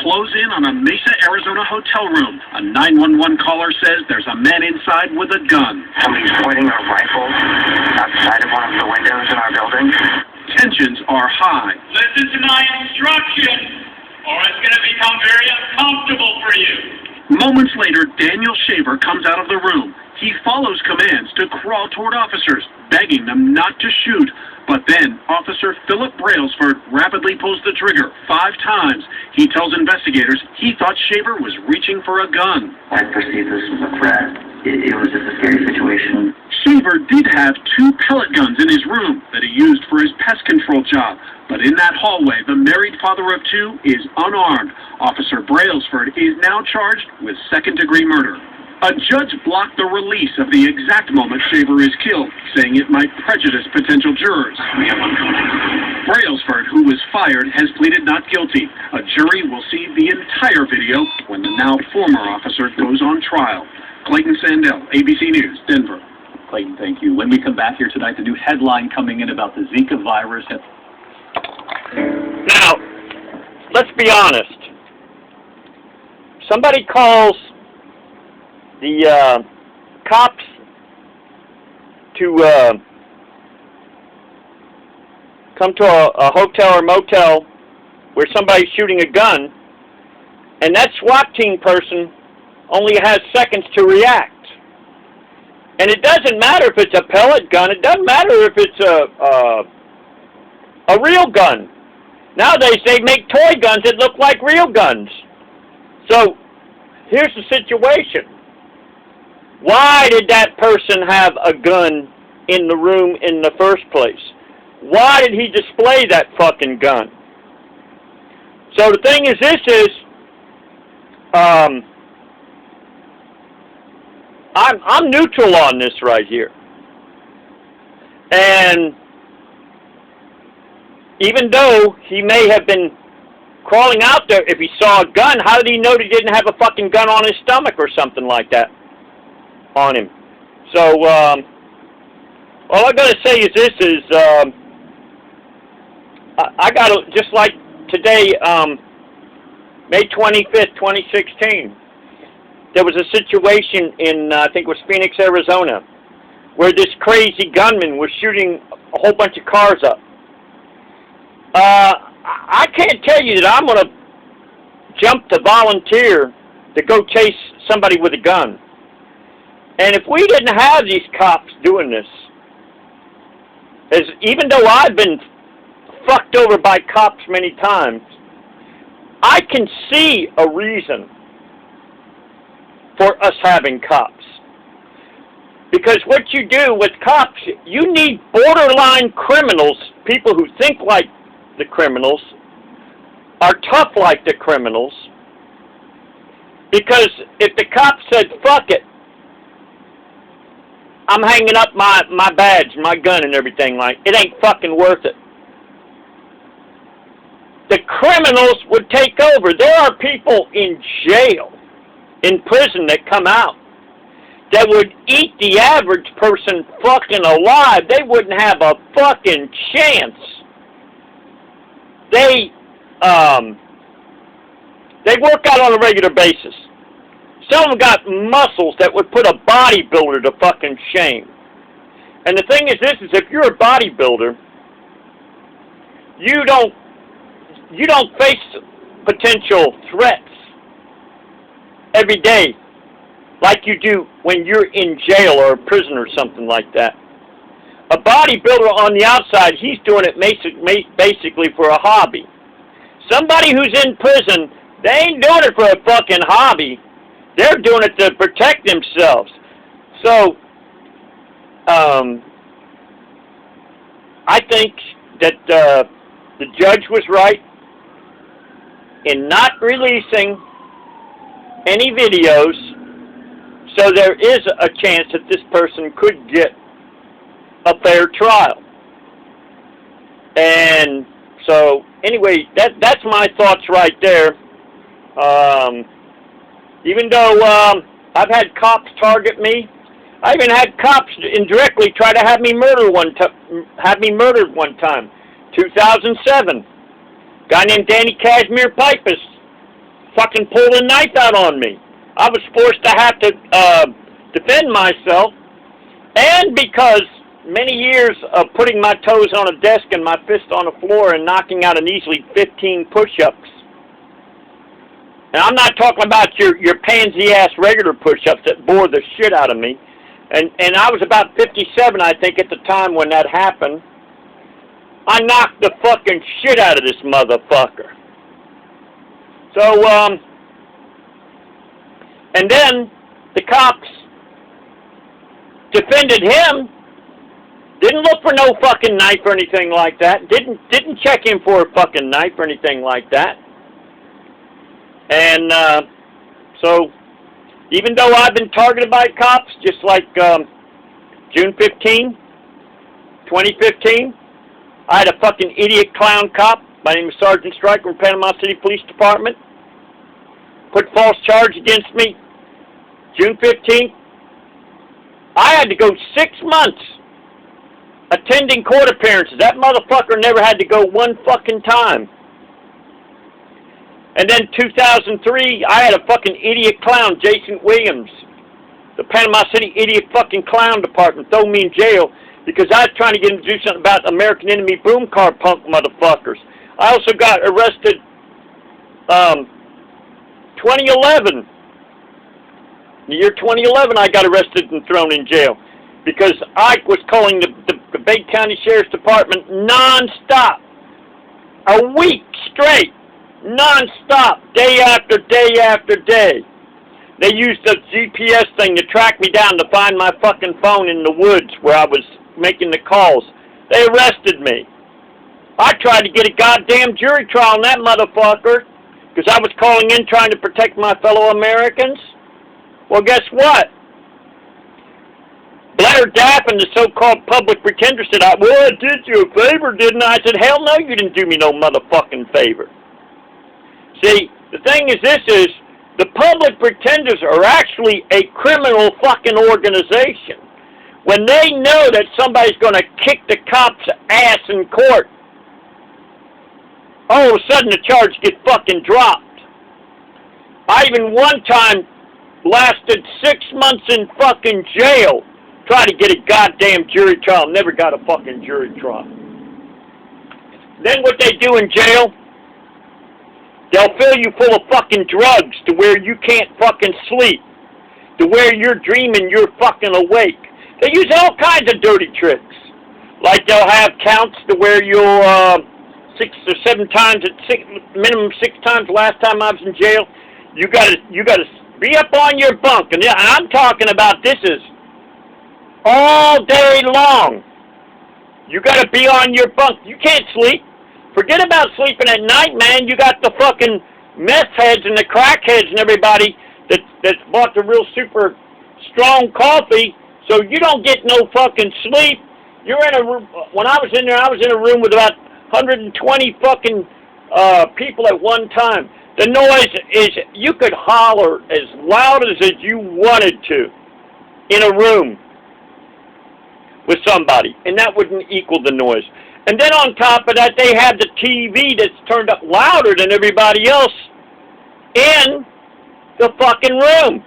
close in on a Mesa, Arizona hotel room. A 911 caller says there's a man inside with a gun. Somebody's pointing a rifle outside of one of the windows in our building. Tensions are high. Listen to my instructions, or it's going to become very uncomfortable for you. Moments later, Daniel Shaver comes out of the room. He follows commands to crawl toward officers, begging them not to shoot. But then, Officer Philip Brailsford rapidly pulls the trigger 5 times. He tells investigators he thought Shaver was reaching for a gun. I perceived this as a threat. It was just a scary situation. Shaver did have 2 pellet guns in his room that he used for his pest control job. But in that hallway, the married father of 2 is unarmed. Officer Brailsford is now charged with second-degree murder. A judge blocked the release of the exact moment Shaver is killed, saying it might prejudice potential jurors. Brailsford, who was fired, has pleaded not guilty. A jury will see the entire video when the now former officer goes on trial. Clayton Sandell, ABC News, Denver. Clayton, thank you. When we come back here tonight, the new headline coming in about the Zika virus. Now, let's be honest. Somebody calls the cops to come to a hotel or motel where somebody's shooting a gun, and that SWAT team person only has seconds to react. And it doesn't matter if it's a pellet gun. It doesn't matter if it's a real gun. Nowadays, they make toy guns that look like real guns. So, here's the situation. Why did that person have a gun in the room in the first place? Why did he display that fucking gun? So the thing is, I'm neutral on this right here. And even though he may have been crawling out there, if he saw a gun, how did he know he didn't have a fucking gun on his stomach or something like that on him? So, all I gotta say is this is, I gotta, just like today, May 25th, 2016, there was a situation in, I think it was Phoenix, Arizona, where this crazy gunman was shooting a whole bunch of cars up. I can't tell you that I'm going to jump to volunteer to go chase somebody with a gun. And if we didn't have these cops doing this, even though I've been fucked over by cops many times, I can see a reason for us having cops. Because what you do with cops, you need borderline criminals, people who think like the criminals, are tough like the criminals. Because if the cop said, fuck it, I'm hanging up my badge, my gun and everything, like, it ain't fucking worth it. The criminals would take over. There are people in jail, in prison that come out, that would eat the average person fucking alive. They wouldn't have a fucking chance. They work out on a regular basis. Some of them got muscles that would put a bodybuilder to fucking shame. And the thing is this, is if you're a bodybuilder, you don't face potential threats every day like you do when you're in jail or a prison or something like that. A bodybuilder on the outside, he's doing it basically for a hobby. Somebody who's in prison, they ain't doing it for a fucking hobby. They're doing it to protect themselves. So, I think that the judge was right in not releasing any videos, so there is a chance that this person could get a fair trial. And so, anyway, that's my thoughts right there. Even though I've had cops target me, I even had cops indirectly try to have me murdered one time. 2007, guy named Danny Cashmere Pipus fucking pulled a knife out on me. I was forced to have to defend myself, and because many years of putting my toes on a desk and my fist on the floor and knocking out an easily 15 push-ups. And I'm not talking about your pansy-ass regular push-ups that bore the shit out of me. And I was about 57, I think, at the time when that happened. I knocked the fucking shit out of this motherfucker. So, and then the cops defended him. Didn't look for no fucking knife or anything like that. Didn't check him for a fucking knife or anything like that. And so, even though I've been targeted by cops, just like June 15, 2015, I had a fucking idiot clown cop. My name is Sergeant Stryker from Panama City Police Department. Put false charge against me. June 15th. I had to go 6 months attending court appearances. That motherfucker never had to go one fucking time. And then 2003, I had a fucking idiot clown, Jason Williams. The Panama City idiot fucking clown department throw me in jail because I was trying to get him to do something about American Enemy boom car punk motherfuckers. I also got arrested 2011. The year 2011, I got arrested and thrown in jail because I was calling the Bay County Sheriff's Department non-stop, a week straight, non-stop, day after day after day. They used the GPS thing to track me down to find my fucking phone in the woods where I was making the calls. They arrested me. I tried to get a goddamn jury trial on that motherfucker because I was calling in trying to protect my fellow Americans. Well, guess what? Blair Daffin, the so-called public pretender, said, well, I did you a favor, didn't I? I said, hell no, you didn't do me no motherfucking favor. See, the thing is the public pretenders are actually a criminal fucking organization. When they know that somebody's going to kick the cop's ass in court, all of a sudden the charge gets fucking dropped. I even one time lasted 6 months in fucking jail trying to get a goddamn jury trial. Never got a fucking jury trial. Then what they do in jail, they'll fill you full of fucking drugs to where you can't fucking sleep, to where you're dreaming you're fucking awake. They use all kinds of dirty tricks. Like they'll have counts to where you'll 6 or 7 times, minimum 6 times. Last time I was in jail, you gotta be up on your bunk, and I'm talking about this is all day long. You gotta be on your bunk. You can't sleep. Forget about sleeping at night, man. You got the fucking meth heads and the crackheads and everybody that's bought the real super strong coffee, so you don't get no fucking sleep. You're in a room. When I was in there, I was in a room with about 120 fucking people at one time. The noise is, you could holler as loud as you wanted to in a room with somebody, and that wouldn't equal the noise. And then on top of that, they have the TV that's turned up louder than everybody else in the fucking room.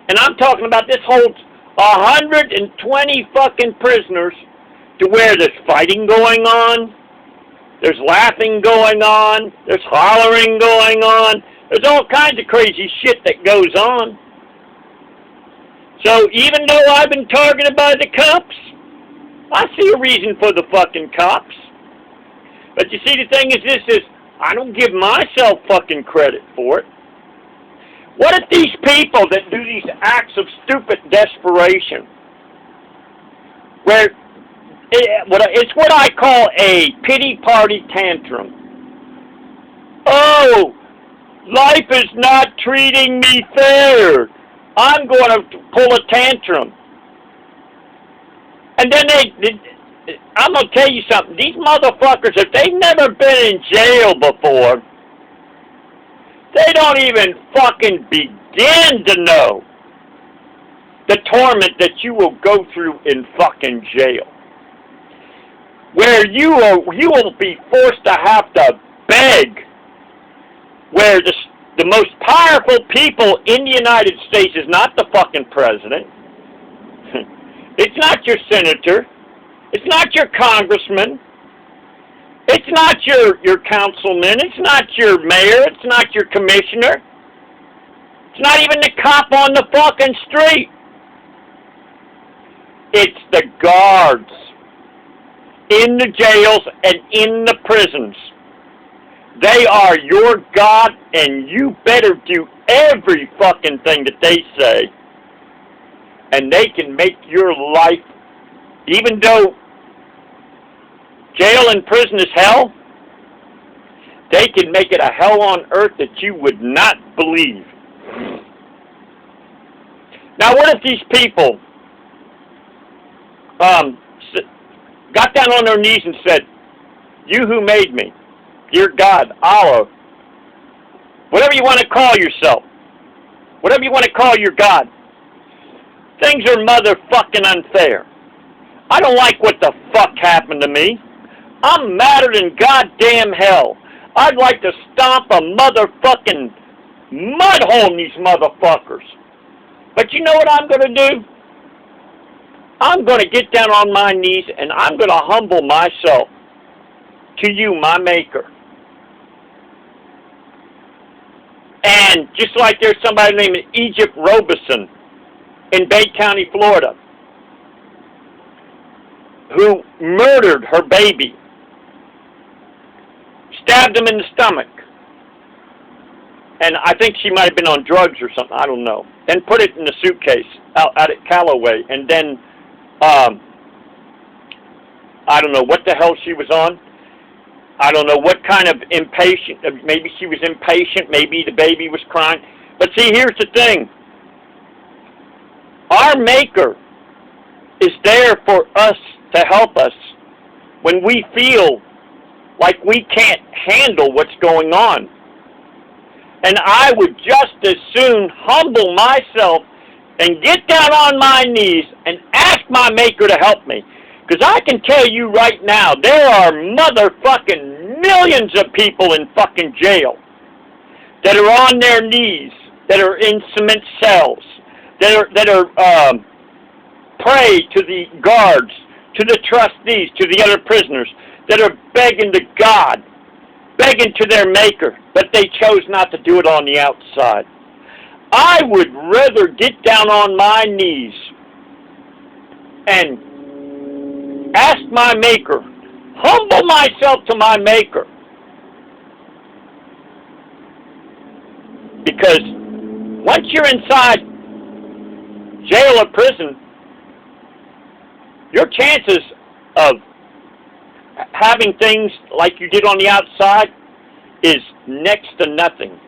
And I'm talking about this holds 120 fucking prisoners to where there's fighting going on, there's laughing going on, there's hollering going on, there's all kinds of crazy shit that goes on. So even though I've been targeted by the cops, I see a reason for the fucking cops. But you see, the thing is I don't give myself fucking credit for it. What if these people that do these acts of stupid desperation, where it's what I call a pity party tantrum. Oh, life is not treating me fair. I'm going to pull a tantrum. And then I'm going to tell you something. These motherfuckers, if they've never been in jail before, they don't even fucking begin to know the torment that you will go through in fucking jail. Where you will be forced to have to beg, where the most powerful people in the United States is not the fucking president. It's not your senator. It's not your congressman. It's not your councilman. It's not your mayor. It's not your commissioner. It's not even the cop on the fucking street. It's the guards in the jails and in the prisons. They are your God, and you better do every fucking thing that they say. And they can make your life, even though jail and prison is hell, they can make it a hell on earth that you would not believe. Now, what if these people got down on their knees and said, "You who made me, dear God, Allah, whatever you want to call yourself, whatever you want to call your God, things are motherfucking unfair. I don't like what the fuck happened to me. I'm madder than goddamn hell. I'd like to stomp a motherfucking mud hole in these motherfuckers. But you know what I'm going to do? I'm going to get down on my knees and I'm going to humble myself to you, my maker." And just like there's somebody named Egypt Robeson in Bay County, Florida, who murdered her baby, stabbed him in the stomach, and I think she might have been on drugs or something, I don't know, and put it in a suitcase out at Callaway, and then, I don't know what the hell she was on. I don't know what kind of impatient, maybe she was impatient, maybe the baby was crying. But see, here's the thing. Our Maker is there for us to help us when we feel like we can't handle what's going on. And I would just as soon humble myself and get down on my knees and ask my Maker to help me. Because I can tell you right now, there are motherfucking millions of people in fucking jail that are on their knees, that are in cement cells, that are prey to the guards, to the trustees, to the other prisoners, that are begging to God, begging to their Maker, but they chose not to do it on the outside. I would rather get down on my knees and ask my Maker, humble myself to my Maker. Because once you're inside jail or prison, your chances of having things like you did on the outside is next to nothing.